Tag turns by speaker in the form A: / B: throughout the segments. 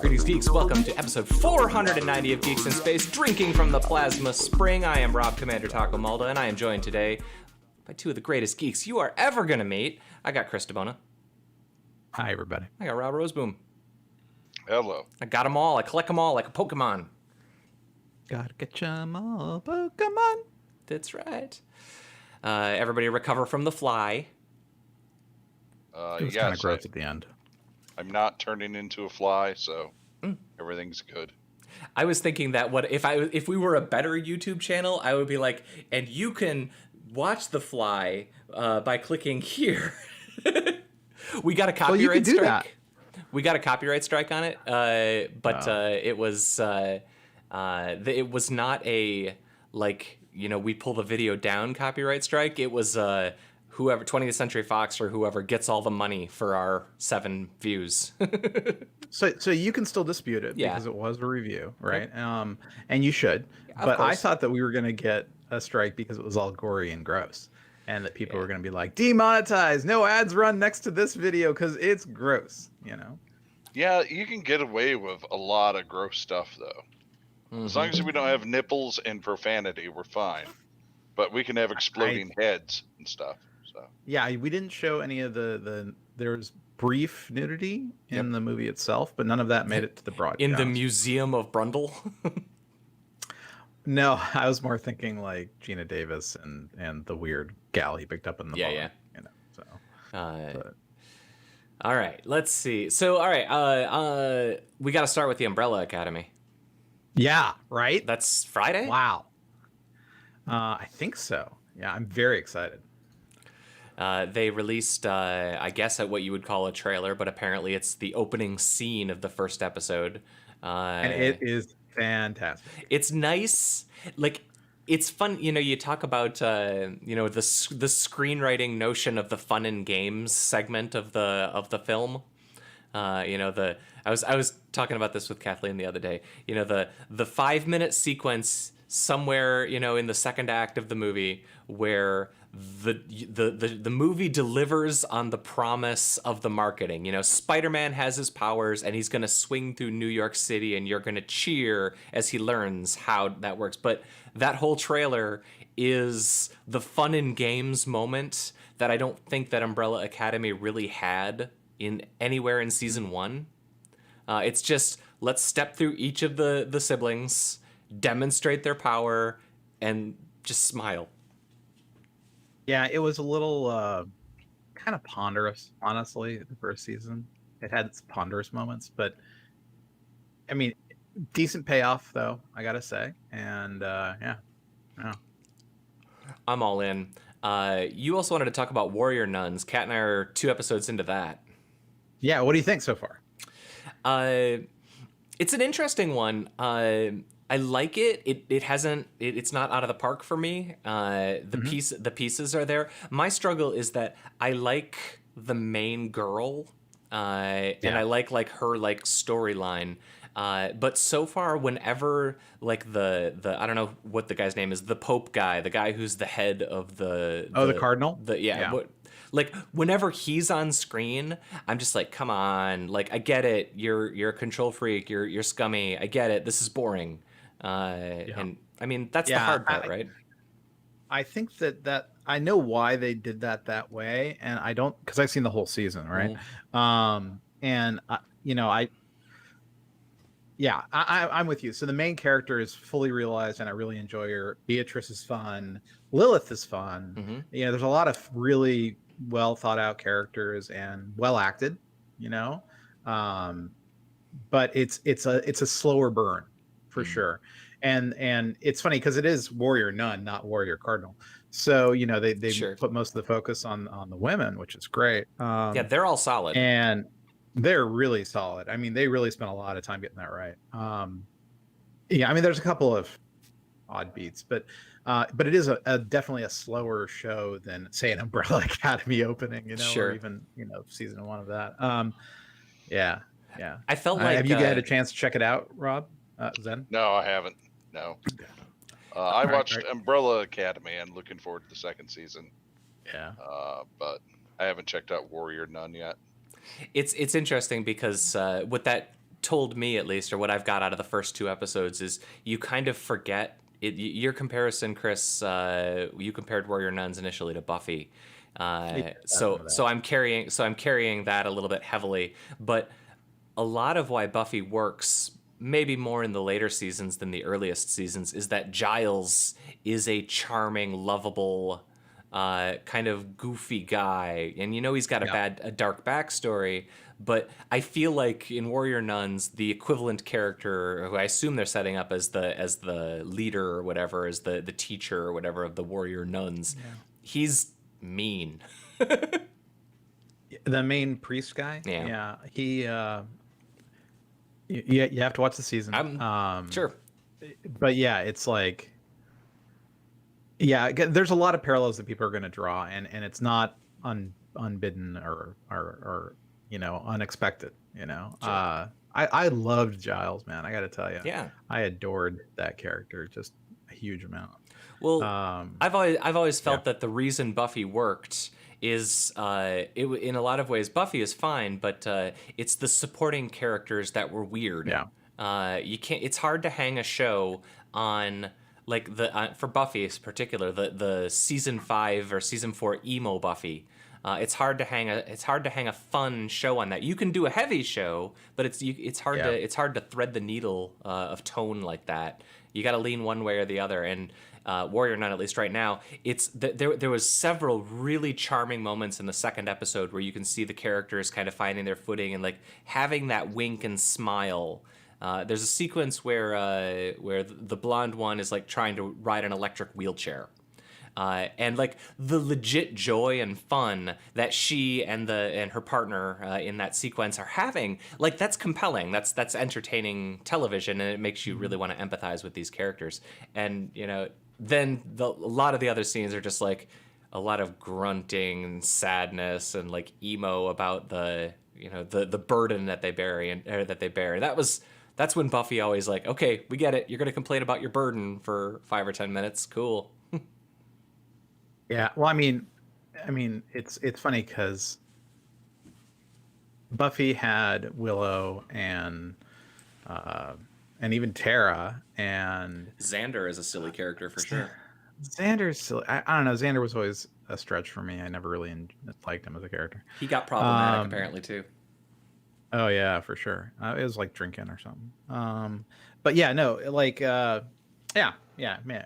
A: Greetings, geeks. Welcome to episode 490 of Geeks in Space, drinking from the plasma spring. I am Rob Commander Taco Malda, and I am joined today by two of the greatest geeks you are ever going to meet. I got Chris DeBona.
B: Hi, everybody.
A: I got Rob Roseboom.
C: Hello.
A: I got them all. I collect them all like a Pokemon.
B: Gotta get 'em all, Pokemon.
A: That's right. Everybody recover from the fly.
B: It was kind of gross at the end.
C: I'm not turning into a fly, so everything's good.
A: I was thinking that if we were a better YouTube channel, I would be like, and you can watch The Fly by clicking here. We got a copyright strike.
B: That.
A: We got a copyright strike on it, but it was not a we pull the video down copyright strike. It was whoever 20th Century Fox or whoever gets all the money for our 7 views.
B: So you can still dispute it because it was a review, right? And you should. Yeah, but I thought that we were going to get a strike because it was all gory and gross, and that people were going to be like, demonetized, no ads run next to this video because it's gross,
C: Yeah, you can get away with a lot of gross stuff, though. Mm-hmm. As long as we don't have nipples and profanity, we're fine. But we can have exploding heads and stuff. So
B: yeah, we didn't show any of the there was brief nudity in the movie itself, but none of that made it to the broadcast.
A: In the Museum of Brundle?
B: No, I was more thinking like Gina Davis and the weird gal he picked up in the bar.
A: Yeah.
B: So
A: all right, let's see. So all right, we got to start with the Umbrella Academy.
B: Yeah, right?
A: That's Friday?
B: Wow. I think so. Yeah, I'm very excited.
A: They released, I guess, at what you would call a trailer, but apparently it's the opening scene of the first episode.
B: And it is fantastic.
A: It's nice. Like, it's fun. You talk about, the screenwriting notion of the fun and games segment of the film. I was talking about this with Kathleen the other day. The 5-minute sequence somewhere, in the second act of the movie where the movie delivers on the promise of the marketing. Spider-Man has his powers and he's going to swing through New York City and you're going to cheer as he learns how that works. But that whole trailer is the fun and games moment that I don't think that Umbrella Academy really had anywhere in season 1. It's just, let's step through each of the siblings, demonstrate their power, and just smile.
B: Yeah, it was a little kind of ponderous, honestly, the first season. It had its ponderous moments, but I mean, decent payoff though, I gotta say. And yeah.
A: I'm all in. You also wanted to talk about Warrior Nuns. Kat and I are 2 episodes into that.
B: Yeah, what do you think so far?
A: It's an interesting one. I like it. It's not out of the park for me. The pieces are there. My struggle is that I like the main girl, and I like her storyline. But so far, whenever the I don't know what the guy's name is, the Pope guy, the guy who's the head of the
B: Cardinal.
A: Whenever he's on screen, I'm just like, come on, like I get it. You're a control freak. You're scummy. I get it. This is boring. And I mean that's the hard part, right?
B: I think that I know why they did that way, and I don't, because I've seen the whole season, right? And I'm with you. So the main character is fully realized, and I really enjoy her. Beatrice is fun. Lilith is fun.
A: Mm-hmm.
B: There's a lot of really well thought out characters and well acted. But it's a slower burn for sure. And it's funny because it is Warrior Nun, not Warrior Cardinal. So they put most of the focus on the women, which is great.
A: They're all solid,
B: and they're really solid. I mean, they really spent a lot of time getting that right. There's a couple of odd beats, but it is definitely a slower show than, say, an Umbrella Academy opening, or even season 1 of that. Yeah.
A: I felt like
B: have you had a chance to check it out, Rob? Zen?
C: No, I haven't. No. I watched Umbrella Academy and looking forward to the second season.
B: Yeah.
C: But I haven't checked out Warrior Nun yet.
A: It's interesting because what that told me, at least, or what I've got out of the first 2 episodes, is you kind of forget it. Your comparison, Chris, you compared Warrior Nuns initially to Buffy. So I'm carrying that a little bit heavily, but a lot of why Buffy works maybe more in the later seasons than the earliest seasons is that Giles is a charming, lovable, kind of goofy guy, and he's got a dark backstory. But I feel like in Warrior Nuns, the equivalent character, who I assume they're setting up as the leader or whatever, as the teacher or whatever of the Warrior Nuns, he's mean.
B: The main priest guy, he you have to watch the season.
A: Sure,
B: but yeah, it's like, there's a lot of parallels that people are going to draw, and it's not unbidden or unexpected. Sure. I loved Giles, man. I got to tell you, I adored that character just a huge amount.
A: Well, I've always felt that the reason Buffy worked is in a lot of ways Buffy is fine, but it's the supporting characters that were weird. You can't. It's hard to hang a show on like for Buffy in particular, the season 5 or season 4 emo Buffy. It's hard to hang a fun show on that. You can do a heavy show, but it's hard to thread the needle of tone like that. You got to lean one way or the other. And Warrior Nun, at least right now, there was several really charming moments in the second episode where you can see the characters kind of finding their footing and like having that wink and smile. There's a sequence where the blonde one is like trying to ride an electric wheelchair. And like the legit joy and fun that she and her partner in that sequence are having, like that's compelling. That's entertaining television, and it makes you really want to empathize with these characters. And then a lot of the other scenes are just like a lot of grunting and sadness and like emo about the burden that they bear. That's when Buffy always like, okay, we get it. You're gonna complain about your burden for 5 or 10 minutes. Cool.
B: Yeah, well, I mean, it's funny because Buffy had Willow and even Tara, and
A: Xander is a silly character for sure.
B: Xander's silly. I don't know. Xander was always a stretch for me. I never really liked him as a character.
A: He got problematic apparently too.
B: Oh yeah, for sure. It was like drinking or something. But yeah, no, like yeah, man.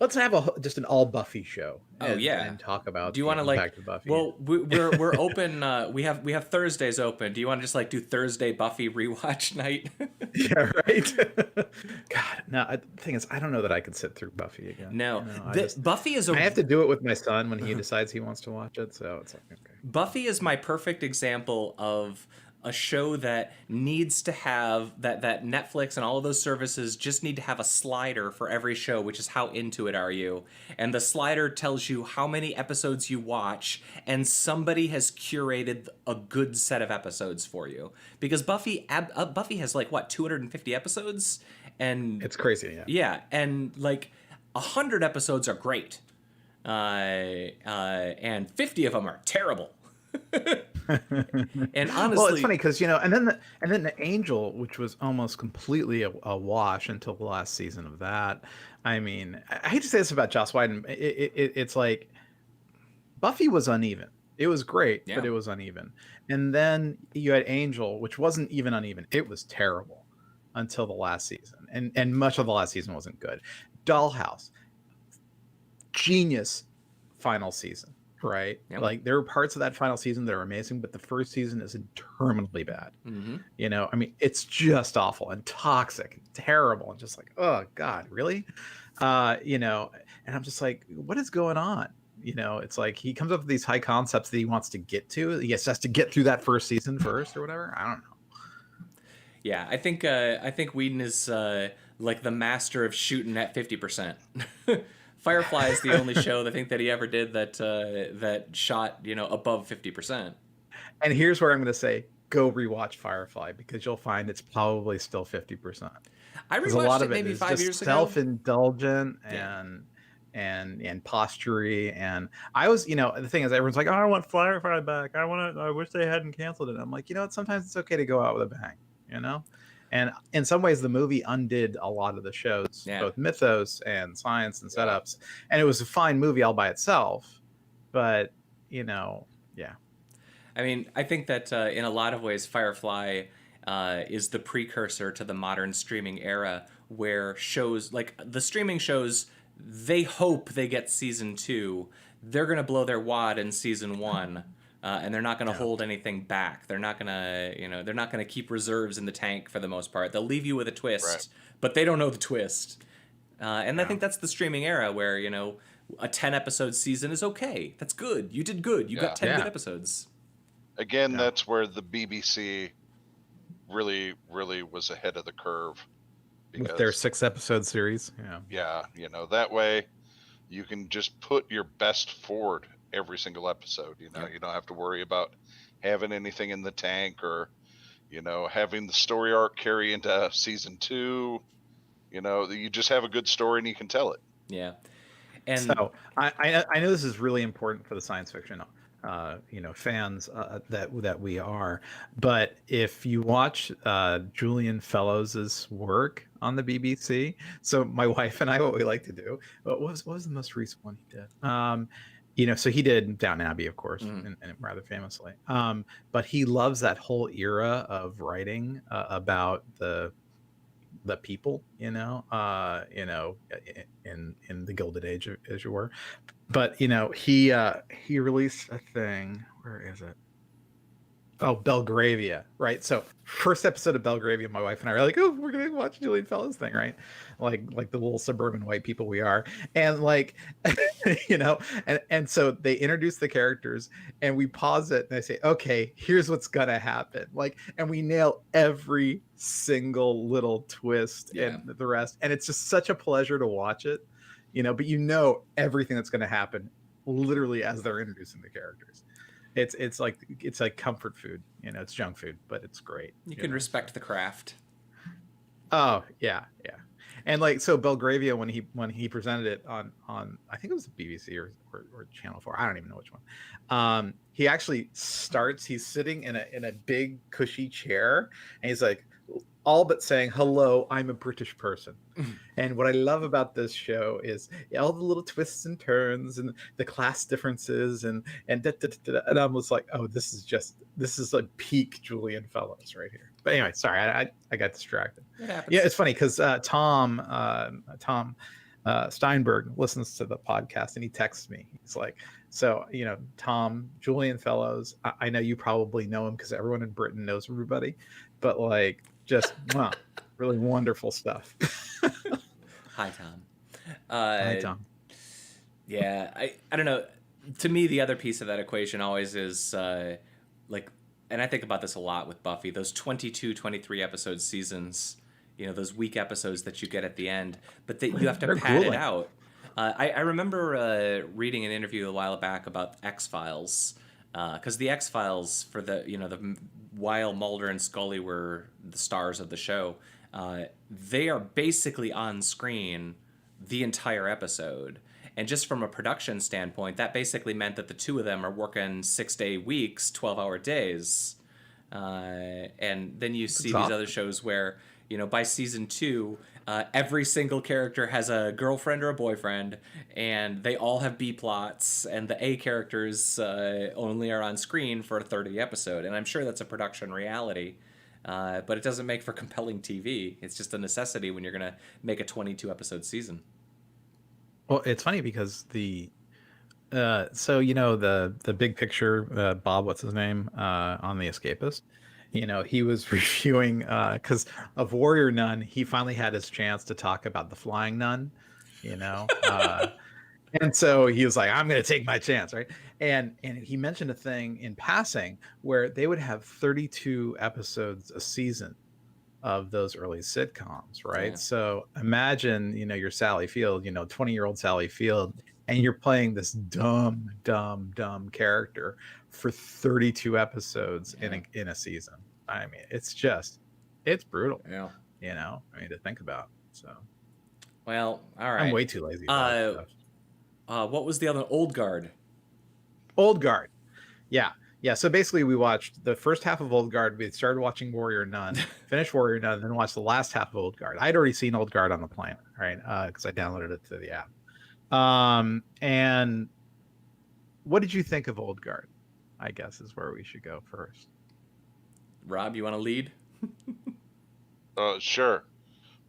B: Let's have just an all Buffy show.
A: And
B: talk about.
A: Do you want to like?
B: Buffy.
A: Well, we're open. We have Thursdays open. Do you want to just like do Thursday Buffy rewatch night?
B: Yeah, right. God, no. The thing is, I don't know that I could sit through Buffy again.
A: No, Buffy is.
B: I have to do it with my son when he decides he wants to watch it. So it's like, okay.
A: Buffy is my perfect example of a show that needs to have that Netflix and all of those services just need to have a slider for every show, which is how into it are you. And the slider tells you how many episodes you watch, and somebody has curated a good set of episodes for you. Because Buffy has like what, 250 episodes? And
B: it's crazy, yeah.
A: Yeah, and like 100 episodes are great. And 50 of them are terrible. And honestly,
B: well, it's funny because and then the Angel, which was almost completely a wash until the last season of that. I mean, I hate to say this about Joss Whedon. It's like Buffy was uneven. It was great, but it was uneven. And then you had Angel, which wasn't even uneven. It was terrible until the last season, and much of the last season wasn't good. Dollhouse, genius final season. Right. Yep. Like there were parts of that final season that are amazing, but the first season is interminably bad. Mm-hmm. I mean, it's just awful and toxic and terrible and just like, oh God, really? And I'm just like, what is going on? It's like he comes up with these high concepts that he wants to get to. He has to get through that first season first or whatever. I don't know.
A: Yeah, I think Whedon is like the master of shooting at 50%. Firefly is the only show I think that he ever did that shot above 50%.
B: And here's where I'm going to say, go rewatch Firefly because you'll find it's probably still 50%.
A: I rewatched it maybe 5 years ago.
B: Self-indulgent and and postury. And I was, the thing is, everyone's like, oh, I want Firefly back. I wish they hadn't canceled it. I'm like, sometimes it's okay to go out with a bang, And in some ways, the movie undid a lot of the show's both mythos and science and setups. And it was a fine movie all by itself. But, yeah.
A: I mean, I think that in a lot of ways, Firefly is the precursor to the modern streaming era, where shows like the streaming shows, they hope they get season 2. They're going to blow their wad in season 1. And they're not going to hold anything back. They're not going to, they're not going to keep reserves in the tank for the most part. They'll leave you with a twist, but they don't know the twist. And I think that's the streaming era where, a 10-episode season is okay. That's good. You did good. You got 10 good episodes.
C: Again, that's where the BBC really, really was ahead of the curve.
B: With their 6-episode series.
C: Yeah. That way you can just put your best forward every single episode. You don't have to worry about having anything in the tank or, having the story arc carry into season 2. You just have a good story and you can tell it.
A: Yeah. And
B: so I know this is really important for the science fiction fans that we are, but if you watch Julian Fellows's work on the BBC, so my wife and I, what we like to do, what was the most recent one he did? So he did Downton Abbey, of course, and rather famously. But he loves that whole era of writing about the people, in the Gilded Age, as you were. But he released a thing. Where is it? Oh, Belgravia, right? So first episode of Belgravia, my wife and I were like, oh, we're gonna watch Julian Fellowes thing, right? Like the little suburban white people we are. And and so they introduce the characters and we pause it and I say, okay, here's what's gonna happen. And we nail every single little twist and the rest. And it's just such a pleasure to watch it, but everything that's gonna happen literally as they're introducing the characters. It's like comfort food, it's junk food, but it's great.
A: You can respect the craft.
B: Oh yeah. And so Belgravia, when he presented it on I think it was the BBC or Channel 4, I don't even know which one. He actually starts. He's sitting in a big cushy chair, and he's like, all but saying, hello, I'm a British person. And what I love about this show is all the little twists and turns and the class differences and and I was like, oh, this is like peak Julian Fellowes right here. But anyway, sorry, I got distracted.
A: It happens.
B: Yeah, it's funny because Tom Steinberg listens to the podcast and he texts me. He's like, so, Tom, Julian Fellowes, I know you probably know him because everyone in Britain knows everybody, but just really wonderful stuff.
A: Hi, Tom.
B: Hi, Tom.
A: Yeah, I don't know. To me, the other piece of that equation always is and I think about this a lot with Buffy, those 22, 23 episode seasons, those week episodes that you get at the end, but that you have to pad it out. I remember reading an interview a while back about X-Files, because the X-Files, for the while Mulder and Scully were the stars of the show, they are basically on screen the entire episode. And just from a production standpoint, that basically meant that the two of them are working 6-day weeks, 12-hour days. And then you see these other shows where, by season 2, every single character has a girlfriend or a boyfriend, and they all have B plots, and the A characters only are on screen for a 30 episode. And I'm sure that's a production reality, but it doesn't make for compelling TV. It's just a necessity when you're going to make a 22 episode season.
B: Well, it's funny because the big picture, Bob, what's his name, on The Escapist, he was reviewing, because of Warrior Nun, he finally had his chance to talk about the Flying Nun, and so he was like, I'm going to take my chance, right? And he mentioned a thing in passing where they would have 32 episodes a season of those early sitcoms, right? Yeah. So imagine, you're Sally Field, 20-year-old Sally Field, and you're playing this dumb character for 32 episodes in a season. I mean, it's brutal. Yeah. To think about. So.
A: Well, all right.
B: I'm way too lazy about that stuff.
A: What was the other? Old Guard.
B: Old Guard. Yeah. Yeah. So basically, we watched the first half of Old Guard. We started watching Warrior Nun, finished Warrior Nun, then watched the last half of Old Guard. I'd already seen Old Guard on the plane, right? Because I downloaded it to the app. And what did you think of Old Guard? I guess is where we should go first.
A: Rob, you want to lead?
C: Sure.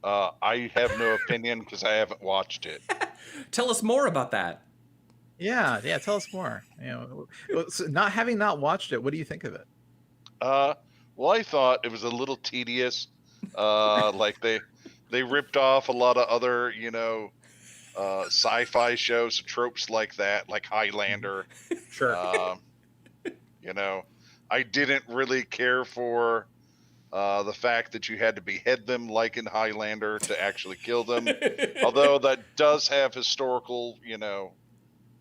C: I have no opinion because I haven't watched it.
A: Tell us more about that.
B: Yeah. Tell us more. So having not watched it, what do you think of it?
C: Well, I thought it was a little tedious. Like they ripped off a lot of other, sci-fi shows, tropes like that, like Highlander.
B: Sure.
C: I didn't really care for the fact that you had to behead them like in Highlander to actually kill them. Although that does have historical,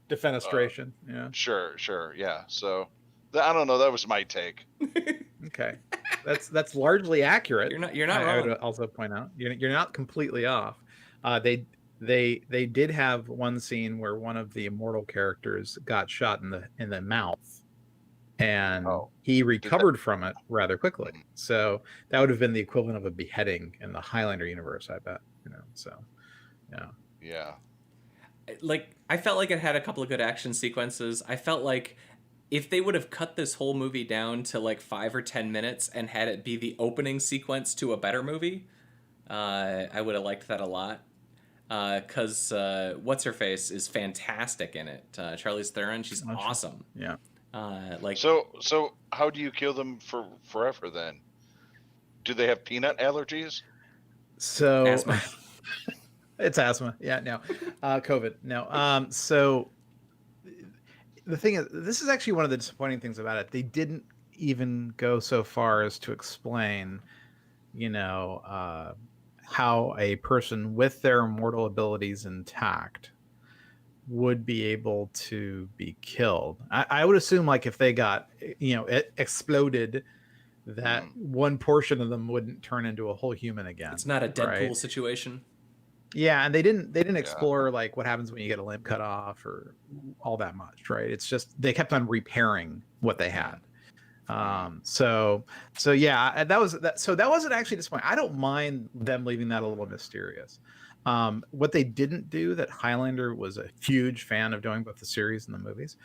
B: defenestration. Yeah.
C: Sure. Yeah. So I don't know. That was my take.
B: Okay. That's largely accurate.
A: You're not wrong.
B: I would also point out you're not completely off. They did have one scene where one of the immortal characters got shot in the mouth, and he recovered from it rather quickly. So that would have been the equivalent of a beheading in the Highlander universe, I bet. So yeah.
C: Yeah.
A: Like, I felt like it had a couple of good action sequences. I felt like if they would have cut this whole movie down to like 5 or 10 minutes and had it be the opening sequence to a better movie, I would have liked that a lot. Because what's her face is fantastic in it. Charlize Theron, she's awesome.
B: Yeah.
C: So how do you kill them for forever then? Do they have peanut allergies?
B: So
A: asthma.
B: It's asthma. Yeah, no. COVID. No. So the thing is, this is actually one of the disappointing things about it. They didn't even go so far as to explain, how a person with their immortal abilities intact would be able to be killed. I would assume, like, if they got, it exploded, that one portion of them wouldn't turn into a whole human again.
A: It's not a Deadpool situation.
B: Yeah, and they didn't explore like what happens when you get a limb cut off or all that much, right? It's just they kept on repairing what they had. So yeah, that wasn't actually disappointing. I don't mind them leaving that a little mysterious. What they didn't do that Highlander was a huge fan of doing, both the series and the movies,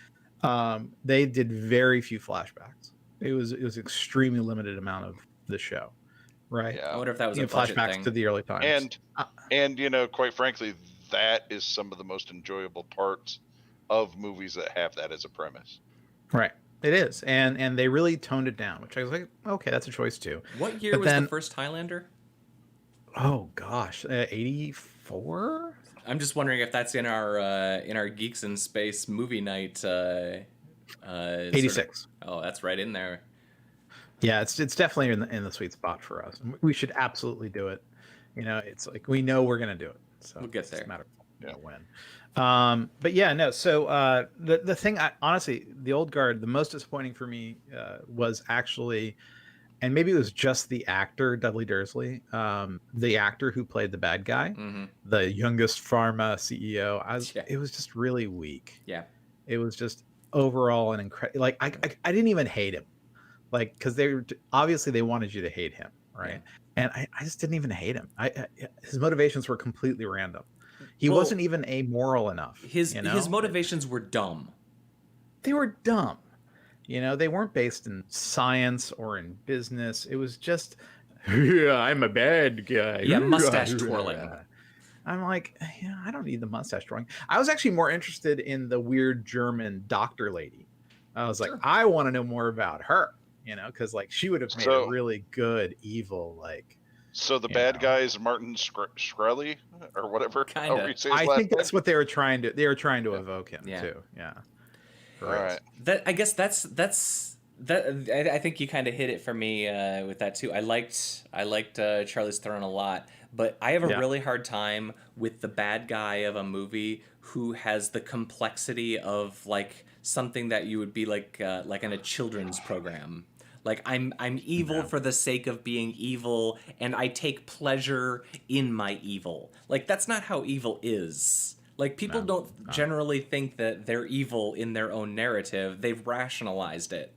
B: they did very few flashbacks. It was extremely limited amount of the show, right?
A: Yeah. I wonder if that was a flashback
B: thing to the early times.
C: And quite frankly, that is some of the most enjoyable parts of movies that have that as a premise.
B: Right. It is, and they really toned it down, which I was like, okay, that's a choice too.
A: What year was the first Highlander?
B: Oh gosh, 84.
A: I'm just wondering if that's in our Geeks in Space movie night.
B: 86.
A: Oh, that's right in there.
B: Yeah, it's definitely in the sweet spot for us. We should absolutely do it. It's like we know we're gonna do it, so
A: we'll get there.
B: It's a matter of when. But yeah, no. So the thing, honestly, the Old Guard, the most disappointing for me was actually, and maybe it was just the actor Dudley Dursley, the actor who played the bad guy, the youngest pharma CEO. It was just really weak.
A: Yeah,
B: it was just overall an incredible. Like I didn't even hate him, like, because obviously they wanted you to hate him, right? Yeah. And I just didn't even hate him. His motivations were completely random. He wasn't even amoral enough.
A: His motivations were dumb.
B: They were dumb. They weren't based in science or in business. It was just, yeah, I'm a bad guy.
A: Yeah, mustache twirling.
B: I'm like, I don't need the mustache twirling. I was actually more interested in the weird German doctor lady. I was like, I want to know more about her. Because like she would have made a really good evil, like.
C: So the bad guy is Martin Shkreli or whatever.
A: Kinda.
B: I think that's what they were trying to evoke him too. Yeah.
C: All right.
A: I guess that's I think you kind of hit it for me with that too. I liked Charlize Theron a lot, but I have a really hard time with the bad guy of a movie who has the complexity of like something that you would be like in a children's program. Like I'm evil for the sake of being evil, and I take pleasure in my evil. Like that's not how evil is. Like, people don't generally think that they're evil in their own narrative. They've rationalized it.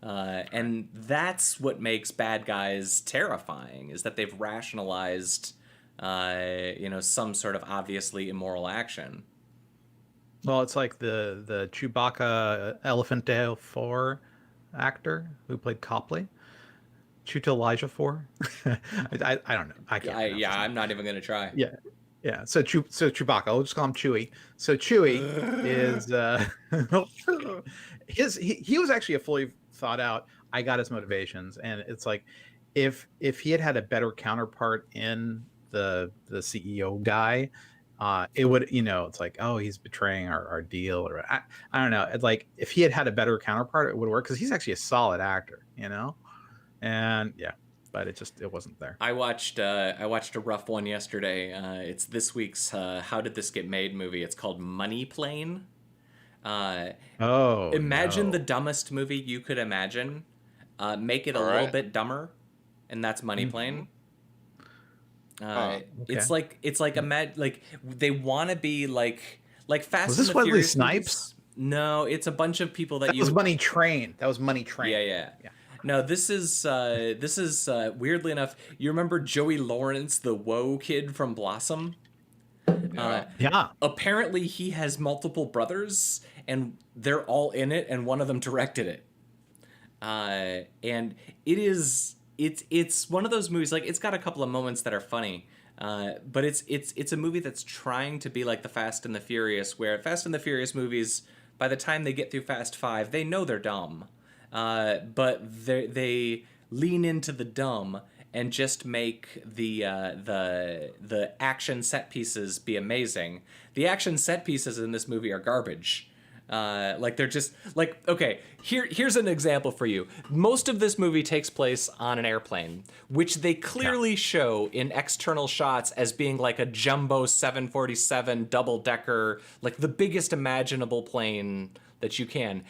A: And that's what makes bad guys terrifying, is that they've rationalized, some sort of obviously immoral action.
B: Well, it's like the Chewbacca Elephant Tail 4 actor who played Copley. Chuta Elijah 4. I don't know. I can't.
A: I'm not even gonna try.
B: Yeah. Yeah. So Chewbacca. I'll just call him Chewie. So Chewie is he was actually a fully thought out. I got his motivations, and it's like if he had a better counterpart in the CEO guy, it would, it's like, oh, he's betraying our deal, or I don't know. It's like if he had a better counterpart, it would work, because he's actually a solid actor, and yeah. But it wasn't there.
A: I watched a rough one yesterday. It's this week's How Did This Get Made movie. It's called Money Plane. Imagine the dumbest movie you could imagine. Make it a little bit dumber, and that's Money Plane. Okay. It's like they want to be like Fast.
B: Was this Wesley Snipes?
A: No, it's a bunch of people that
B: was Money Train. That was Money Train.
A: Yeah. No, this is weirdly enough. You remember Joey Lawrence, the Woe kid from Blossom?
B: Yeah.
A: Apparently, he has multiple brothers, and they're all in it, and one of them directed it. And it's one of those movies. Like, it's got a couple of moments that are funny, but it's a movie that's trying to be like the Fast and the Furious, where Fast and the Furious movies, by the time they get through Fast 5, they know they're dumb. But they lean into the dumb and just make the action set pieces be amazing. The action set pieces in this movie are garbage. They're just okay. Here's an example for you. Most of this movie takes place on an airplane, which they clearly show in external shots as being like a jumbo 747 double decker, like the biggest imaginable plane that you can.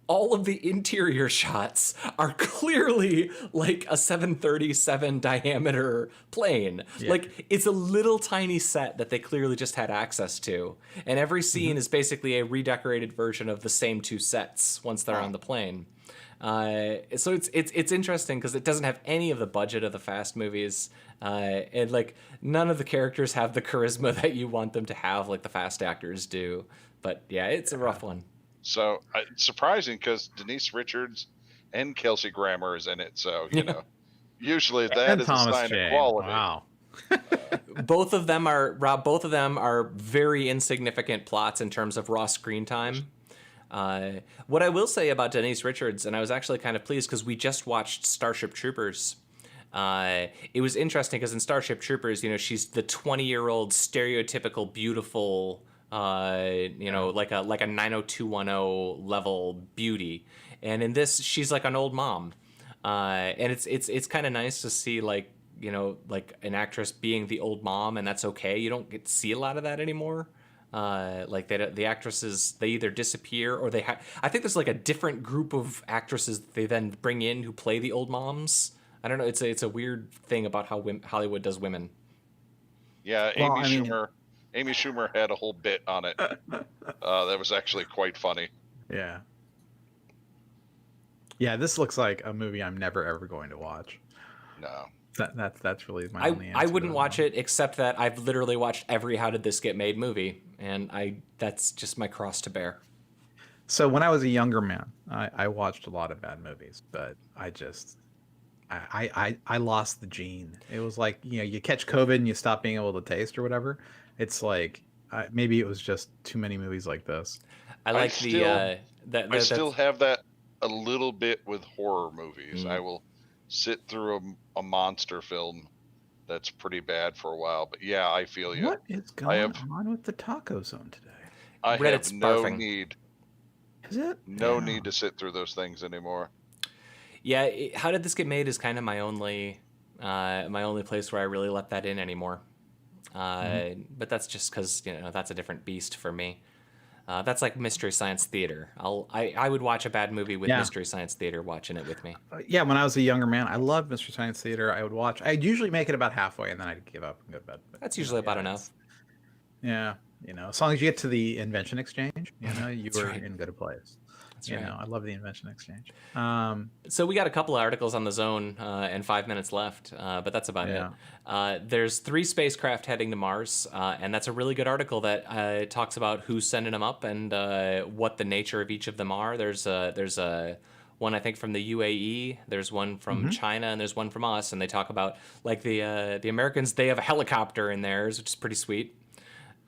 A: All of the interior shots are clearly like a 737 diameter plane. Yeah. Like, it's a little tiny set that they clearly just had access to. And every scene is basically a redecorated version of the same two sets once they're on the plane. So it's interesting because it doesn't have any of the budget of the Fast movies. And like, none of the characters have the charisma that you want them to have like the Fast actors do. But yeah, it's a rough one.
C: So it's surprising because Denise Richards and Kelsey Grammer is in it. So, usually that is a sign of quality.
B: Wow.
A: Both of them are very insignificant plots in terms of raw screen time. What I will say about Denise Richards, and I was actually kind of pleased because we just watched Starship Troopers. It was interesting because in Starship Troopers, she's the 20-year-old stereotypical beautiful, like a 90210 level beauty, and in this she's like an old mom, and it's kind of nice to see like an actress being the old mom, and that's okay. You don't get to see a lot of that anymore. The actresses, they either disappear or I think there's like a different group of actresses that they then bring in who play the old moms. I don't know. It's a weird thing about how Hollywood does women.
C: Yeah, Amy Schumer had a whole bit on it. That was actually quite funny.
B: Yeah. Yeah, this looks like a movie I'm never ever going to watch.
C: No.
B: That's really my only answer.
A: I wouldn't watch it, except that I've literally watched every How Did This Get Made movie, and that's just my cross to bear.
B: So when I was a younger man, I watched a lot of bad movies, but I lost the gene. It was like, you catch COVID and you stop being able to taste or whatever. It's like maybe it was just too many movies like this.
C: I still have that a little bit with horror movies. I will sit through a monster film that's pretty bad for a while, but yeah, I feel you.
B: What is going on with the taco zone today?
C: I have no need.
B: Is it?
C: No need to sit through those things anymore.
A: Yeah, How Did This Get Made is kind of my only place where I really let that in anymore. But that's just because that's a different beast for me. That's like Mystery Science Theater. I would watch a bad movie with Mystery Science Theater watching it with me.
B: Yeah, when I was a younger man, I loved Mystery Science Theater. I'd usually make it about halfway and then I'd give up and go to bed. But,
A: that's usually about enough.
B: Yeah. You know, as long as you get to the invention exchange, you know, you were
A: right.
B: in good place.
A: That's
B: you
A: right.
B: know, I love the invention exchange.
A: So we got a couple of articles on the Zone and 5 minutes left, but that's about it. There's 3 spacecraft heading to Mars, and that's a really good article that talks about who's sending them up and what the nature of each of them are. There's a one I think from the UAE, there's one from China, and there's one from us, and they talk about like the Americans. They have a helicopter in theirs, which is pretty sweet.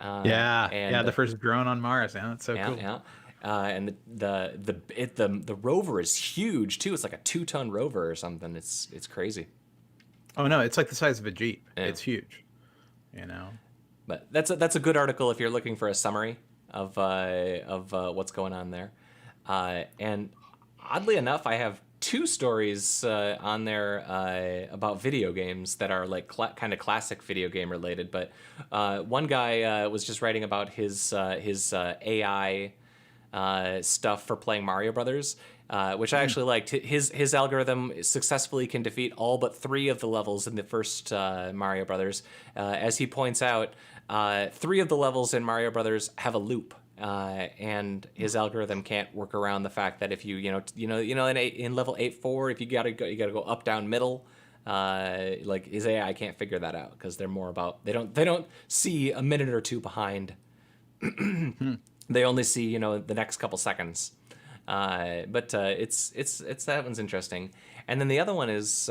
B: The first drone on Mars. Yeah, that's so cool.
A: Yeah. And the rover is huge too. It's like a 2-ton rover or something. It's crazy.
B: Oh no, it's like the size of a Jeep. Yeah. It's huge. You know.
A: But that's a good article if you're looking for a summary of what's going on there. And oddly enough, I have 2 stories on there about video games that are like kind of classic video game related. But one guy was just writing about his AI stuff for playing Mario Brothers, which I actually liked. His algorithm successfully can defeat all but 3 of the levels in the first Mario Brothers. As he points out, 3 of the levels in Mario Brothers have a loop. And his algorithm can't work around the fact that if you in level 8-4, if you gotta go up, down, middle, like his AI can't figure that out because they're more about they don't see a minute or 2 behind. They only see the next couple seconds. But it's that one's interesting. And then the other one is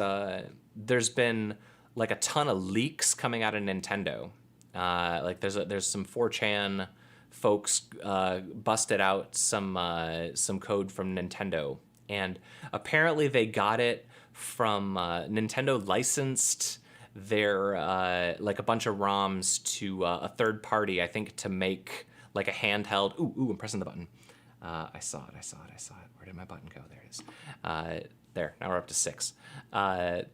A: there's been like a ton of leaks coming out of Nintendo. Like there's some 4chan folks busted out some code from Nintendo, and apparently they got it from Nintendo licensed their like a bunch of ROMs to a third party, I think, to make like a handheld. Ooh, I'm pressing the button. I saw it. Where did my button go? There it is. There. Now we're up to 6. 7.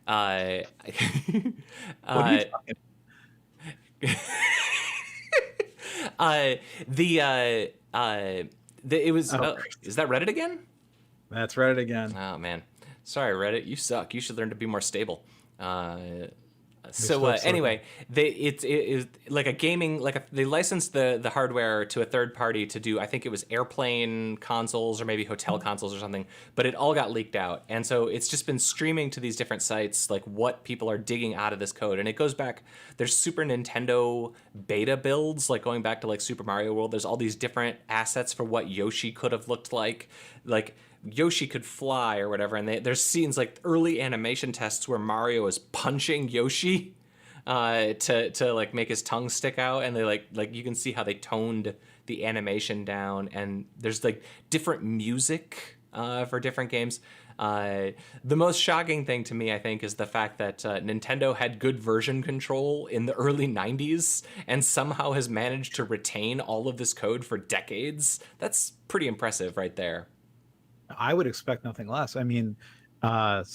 B: What are you talking?
A: It was. Is that Reddit again?
B: That's Reddit again.
A: Oh man, sorry Reddit, you suck. You should learn to be more stable. Anyway, it's like a gaming, they licensed the hardware to a third party to do, I think it was airplane consoles or maybe hotel consoles or something, but it all got leaked out. And so it's just been streaming to these different sites, like what people are digging out of this code. And it goes back, there's Super Nintendo beta builds, like going back to like Super Mario World. There's all these different assets for what Yoshi could have looked like Yoshi could fly or whatever, and there's scenes like early animation tests where Mario is punching Yoshi to like make his tongue stick out, and they like you can see how they toned the animation down, and there's like different music for different games. The most shocking thing to me, I think, is the fact that Nintendo had good version control in the early 90s and somehow has managed to retain all of this code for decades. That's pretty impressive right there.
B: I would expect nothing less. I mean, give a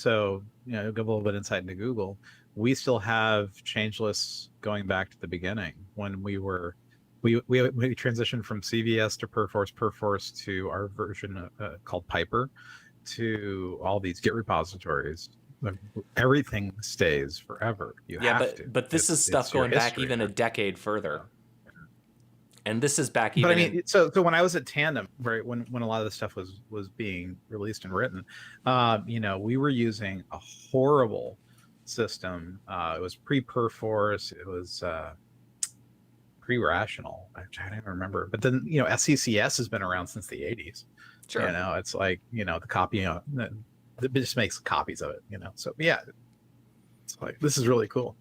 B: little bit insight into Google. We still have changeless going back to the beginning when we transitioned from CVS to Perforce to our version called Piper, to all these Git repositories. Everything stays forever.
A: But this is stuff going back even a decade further. And this is back even.
B: But I mean, so when I was at Tandem, right, when a lot of this stuff was being released and written, we were using a horrible system. It was pre-Perforce. It was pre-Rational. I don't remember. But then SCCS has been around since the 80s.
A: Sure.
B: It's like the copy. It just makes copies of it. So yeah, it's like this is really cool.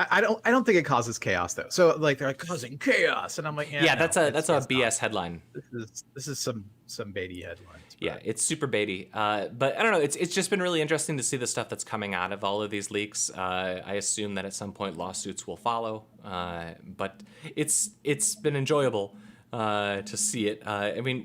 B: I don't think it causes chaos though. So like they're like causing chaos, and I'm like,
A: that's a BS headline.
B: This is some baity headlines.
A: Yeah, it's super baity. But I don't know. It's just been really interesting to see the stuff that's coming out of all of these leaks. I assume that at some point lawsuits will follow. But it's been enjoyable to see it. I mean,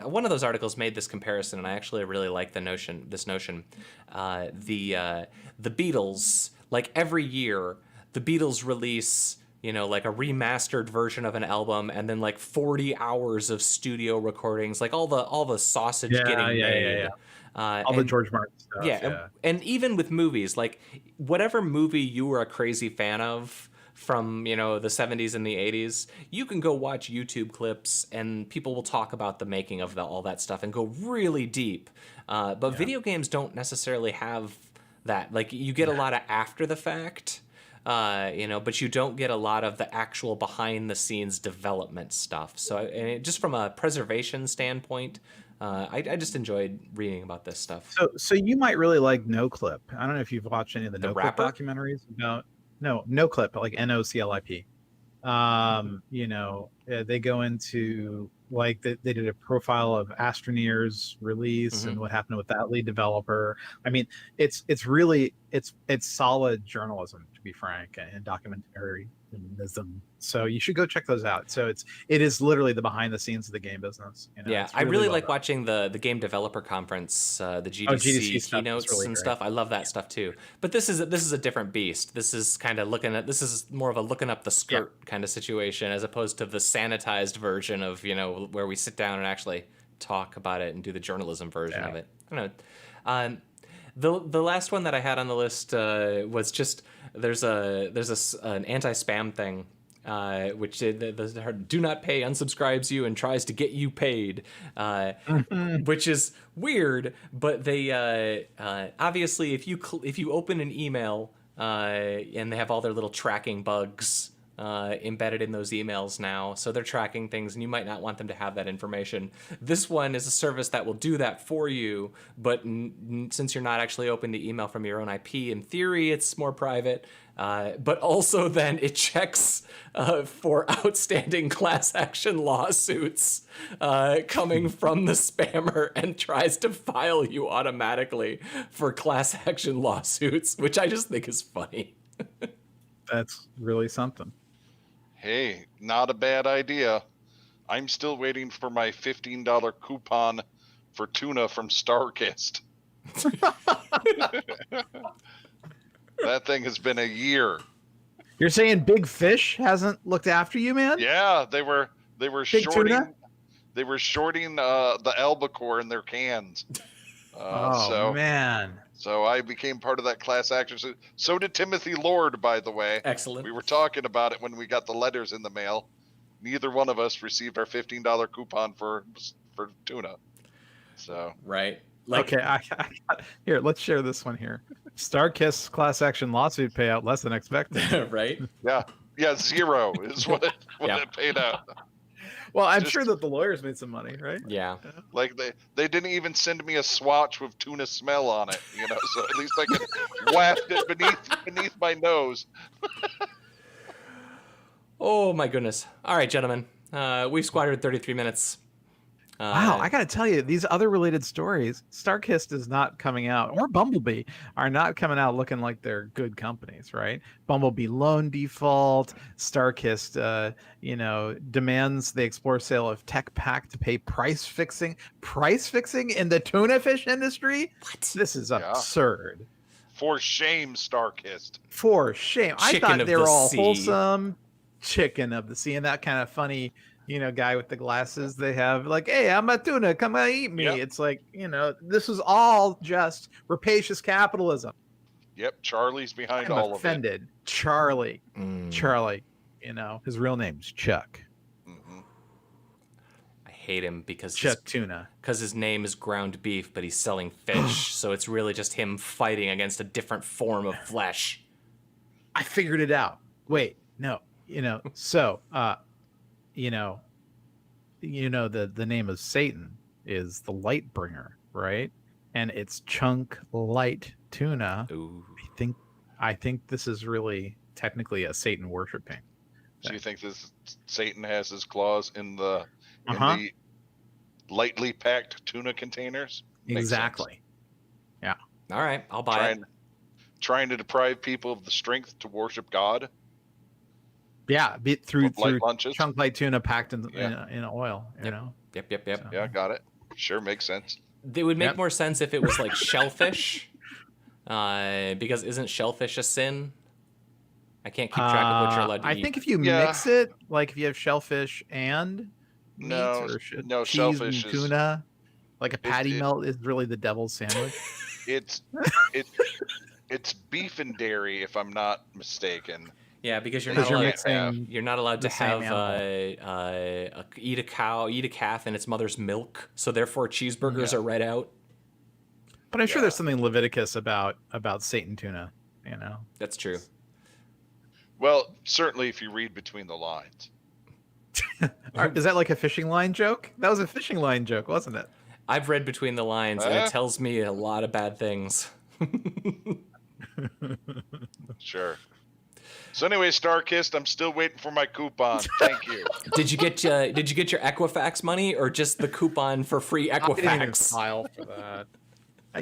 A: one of those articles made this comparison, and I actually really like this notion. The Beatles. Like every year, the Beatles release like a remastered version of an album, and then like 40 hours of studio recordings, like all the sausage getting made.
B: All the George Martin stuff.
A: Yeah, and even with movies, like whatever movie you were a crazy fan of from the 70s and the 80s, you can go watch YouTube clips and people will talk about the making of all that stuff and go really deep. But video games don't necessarily have that. Like you get a lot of after the fact, but you don't get a lot of the actual behind the scenes development stuff. So just from a preservation standpoint, I just enjoyed reading about this stuff.
B: So you might really like No Clip. I don't know if you've watched any of the No Clip documentaries about No Clip, like NOCLIP. They go into like they did a profile of Astroneer's release and what happened with that lead developer. I mean, it's really solid journalism, to be frank, and documentaryism. So you should go check those out. So it is literally the behind the scenes of the game business.
A: Yeah, I really like watching the game developer conference, the GDC keynotes and stuff. I love that stuff too. But this is a different beast. This is kind of this is more of a looking up the skirt kind of situation, as opposed to the sanitized version of where we sit down and actually talk about it and do the journalism version of it. I don't know. The last one that I had on the list was just there's an anti-spam thing, which the do not pay unsubscribes you and tries to get you paid, which is weird. But they obviously if you open an email and they have all their little tracking bugs embedded in those emails now, so they're tracking things and you might not want them to have that information. This one is a service that will do that for you, but since you're not actually opening the email from your own IP, in theory it's more private, but also then it checks for outstanding class action lawsuits coming from the spammer and tries to file you automatically for class action lawsuits, which I just think is funny.
B: That's really something.
C: Hey, not a bad idea. I'm still waiting for my $15 coupon for Tuna from StarKist. That thing has been a year.
B: You're saying Big Fish hasn't looked after you, man?
C: Yeah, they were shorting the albacore in their cans.
B: Man.
C: So I became part of that class action. So did Timothy Lord, by the way.
A: Excellent.
C: We were talking about it when we got the letters in the mail. Neither one of us received our $15 coupon for Tuna. So
B: right. Okay, here, let's share this one here. StarKist class action lawsuit payout less than expected.
A: Right?
C: Yeah, zero is what it paid out.
B: Well, I'm sure that the lawyers made some money, right?
A: Yeah.
C: Like they didn't even send me a swatch with Tuna smell on it, so at least I could waft it beneath my nose.
A: Oh my goodness. All right, gentlemen. We've squandered 33 minutes.
B: Wow, I got to tell you, these other related stories, StarKist is not coming out, or Bumblebee are not coming out looking like they're good companies, right? Bumblebee loan default, StarKist, demands the explore sale of tech pack to pay price fixing in the tuna fish industry. What? This is absurd.
C: For shame, StarKist.
B: For shame. I thought they were all wholesome. Chicken of the sea, and that kind of funny guy with the glasses they have, like, hey, I'm a tuna, come on, eat me. Yep. It's like, this is all just rapacious capitalism.
C: Yep, Charlie's behind all of it.
B: Offended. Charlie. Charlie, his real name's Chuck.
A: Mm-hmm. I hate him because
B: Chuck Tuna.
A: Because his name is ground beef, but he's selling fish, so it's really just him fighting against a different form of flesh.
B: I figured it out. Wait, no, so the name of Satan is the light bringer, right? And it's chunk light tuna.
A: Ooh.
B: I think this is really technically a Satan worshiping.
C: So you think Satan has his claws in the lightly packed tuna containers?
B: Exactly. Yeah.
A: All right, I'll buy it.
C: Trying to deprive people of the strength to worship God.
B: Yeah, through
C: lunches.
B: Chunk light tuna packed in oil.
A: Yep.
B: So.
C: Yeah, got it. Sure, makes sense.
A: It would make more sense if it was like shellfish, because isn't shellfish a sin? I can't keep track of what you're allowed to eat.
B: I think if you mix it, like if you have shellfish and meat or cheese shellfish and tuna, like a patty melt is really the devil's sandwich.
C: It's beef and dairy, if I'm not mistaken.
A: Yeah, because you're not allowed to have eat a calf in its mother's milk. So therefore, cheeseburgers are read out.
B: But I'm sure there's something Leviticus about Satan tuna. You know,
A: that's true.
C: Well, certainly if you read between the lines.
B: Is that like a fishing line joke? That was a fishing line joke, wasn't it?
A: I've read between the lines, and it tells me a lot of bad things.
C: Sure. So anyway, Starkist, I'm still waiting for my coupon. Thank you.
A: Did you get your Equifax money, or just the coupon for free Equifax?
B: I didn't file for that.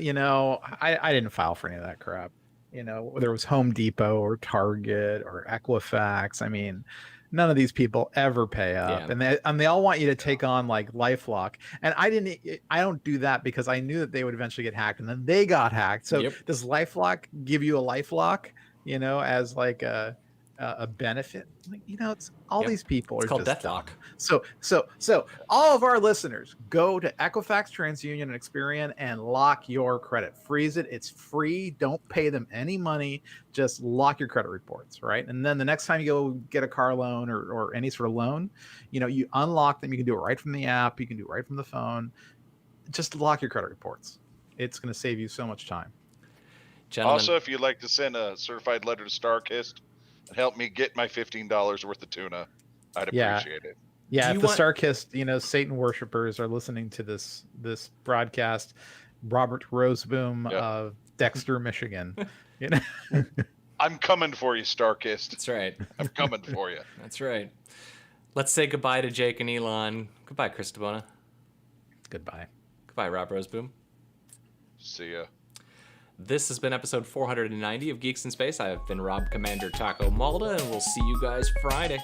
B: You know, I didn't file for any of that crap. You know, whether it was Home Depot or Target or Equifax. I mean, none of these people ever pay up, and they all want you to take on like LifeLock. And I don't do that because I knew that they would eventually get hacked, and then they got hacked. So does LifeLock give you a LifeLock? You know, as like a benefit? Like, you know, it's all these people are
A: called
B: just
A: Deathlock.
B: So all of our listeners, go to Equifax, TransUnion, and Experian and lock your credit. Freeze it. It's free. Don't pay them any money. Just lock your credit reports, right? And then the next time you go get a car loan or any sort of loan, you know, you unlock them. You can do it right from the app. You can do it right from the phone. Just lock your credit reports. It's going to save you so much time.
A: Gentlemen.
C: Also, if you'd like to send a certified letter to Starkist and help me get my $15 worth of tuna, I'd appreciate it.
B: Yeah, if the Starkist, you know, Satan worshippers are listening to this broadcast, Robert Roseboom of Dexter, Michigan, you know,
C: I'm coming for you, Starkist.
A: That's right.
C: I'm coming for you.
A: That's right. Let's say goodbye to Jake and Elon. Goodbye, Chris DeBona.
B: Goodbye.
A: Goodbye, Rob Roseboom.
C: See ya.
A: This has been episode 490 of Geeks in Space. I have been Rob Commander Taco Malda, and we'll see you guys Friday.